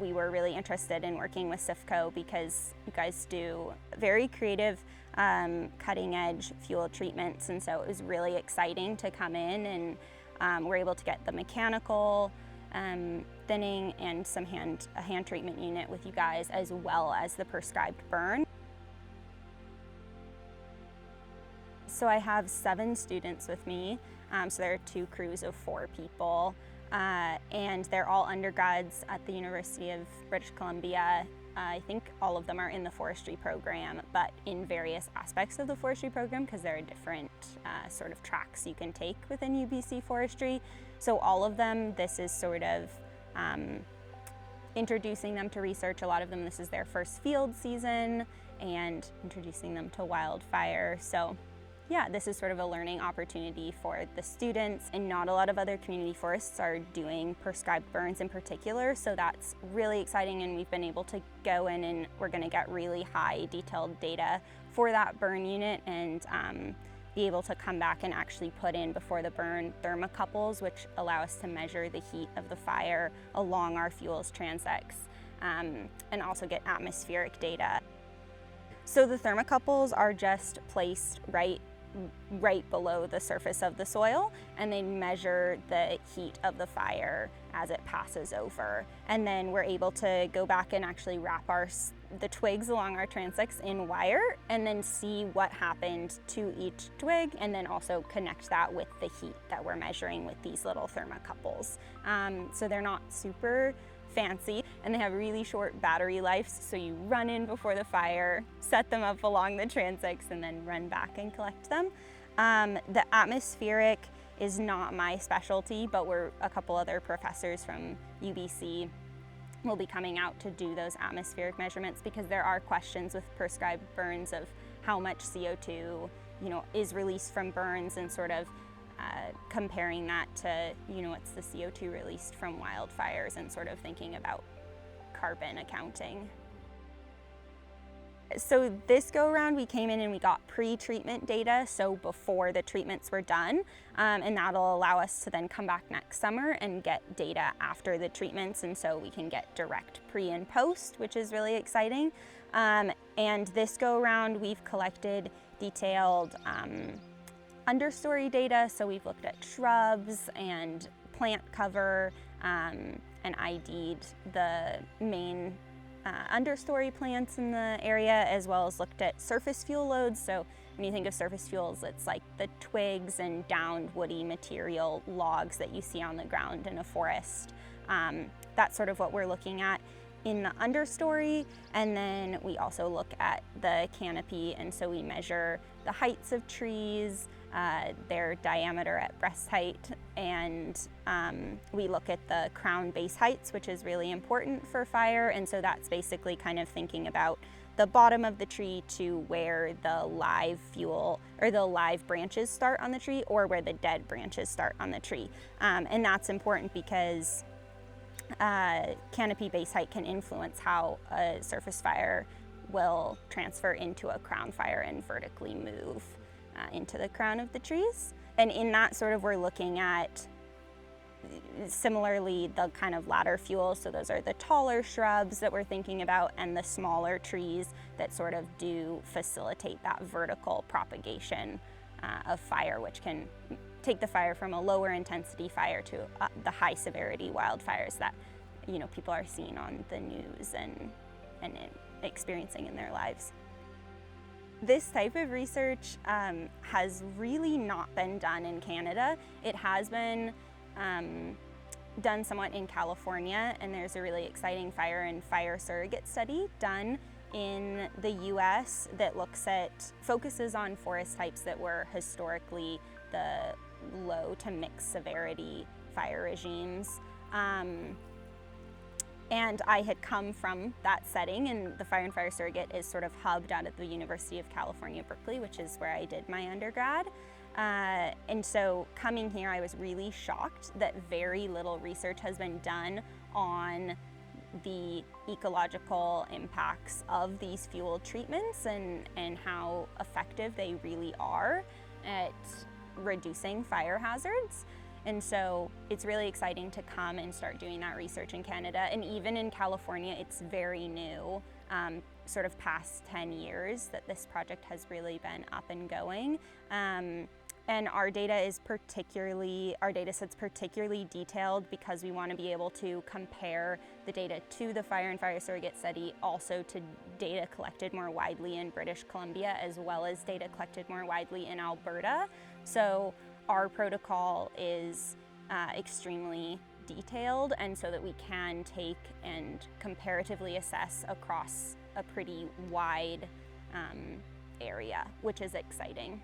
we were really interested in working with CIFCO because you guys do very creative, cutting edge fuel treatments, and so it was really exciting to come in and we're able to get the mechanical thinning and a hand treatment unit with you guys, as well as the prescribed burn. So I have 7 students with me, so there are 2 crews of 4 people, and they're all undergrads at the University of British Columbia. I think all of them are in the forestry program, but in various aspects of the forestry program, because there are different sort of tracks you can take within UBC forestry. So all of them, this is sort of introducing them to research. A lot of them, this is their first field season, and introducing them to wildfire. So yeah, this is sort of a learning opportunity for the students, and not a lot of other community forests are doing prescribed burns in particular, so that's really exciting, and we've been able to go in and we're going to get really high detailed data for that burn unit and be able to come back and actually put in before the burn thermocouples, which allow us to measure the heat of the fire along our fuels transects, and also get atmospheric data. So the thermocouples are just placed right below the surface of the soil, and they measure the heat of the fire as it passes over. And then we're able to go back and actually wrap the twigs along our transects in wire, and then see what happened to each twig, and then also connect that with the heat that we're measuring with these little thermocouples. So they're not super fancy, and they have really short battery lives, so you run in before the fire, set them up along the transects, and then run back and collect them. The atmospheric is not my specialty, but a couple other professors from UBC will be coming out to do those atmospheric measurements, because there are questions with prescribed burns of how much CO2 is released from burns, and sort of comparing that to, what's the CO2 released from wildfires, and sort of thinking about carbon accounting. So this go around, we came in and we got pre-treatment data, so before the treatments were done, and that'll allow us to then come back next summer and get data after the treatments, and so we can get direct pre and post, which is really exciting. And this go around, we've collected detailed understory data, so we've looked at shrubs and plant cover, and ID'd the main understory plants in the area, as well as looked at surface fuel loads. So when you think of surface fuels, it's like the twigs and downed woody material, logs that you see on the ground in a forest. That's sort of what we're looking at in the understory, and then we also look at the canopy, and so we measure the heights of trees, their diameter at breast height, and we look at the crown base heights, which is really important for fire, and so that's basically kind of thinking about the bottom of the tree to where the live fuel or the live branches start on the tree, or where the dead branches start on the tree. And that's important because canopy base height can influence how a surface fire will transfer into a crown fire and vertically move into the crown of the trees. And in that sort of, we're looking at similarly the kind of ladder fuels, so those are the taller shrubs that we're thinking about, and the smaller trees that sort of do facilitate that vertical propagation of fire, which can take the fire from a lower intensity fire to the high severity wildfires that people are seeing on the news and experiencing in their lives. This type of research has really not been done in Canada. It has been done somewhat in California, and there's a really exciting fire and fire surrogate study done in the US that focuses on forest types that were historically the low to mixed severity fire regimes. And I had come from that setting, and the Fire and Fire Surrogate is sort of hubbed out at the University of California, Berkeley, which is where I did my undergrad. And so coming here, I was really shocked that very little research has been done on the ecological impacts of these fuel treatments and how effective they really are at reducing fire hazards. And so it's really exciting to come and start doing that research in Canada. And even in California, it's very new, sort of past 10 years that this project has really been up and going. And our data set's particularly detailed because we want to be able to compare the data to the fire and fire surrogate study, also to data collected more widely in British Columbia, as well as data collected more widely in Alberta. So our protocol is extremely detailed, and so that we can take and comparatively assess across a pretty wide area, which is exciting.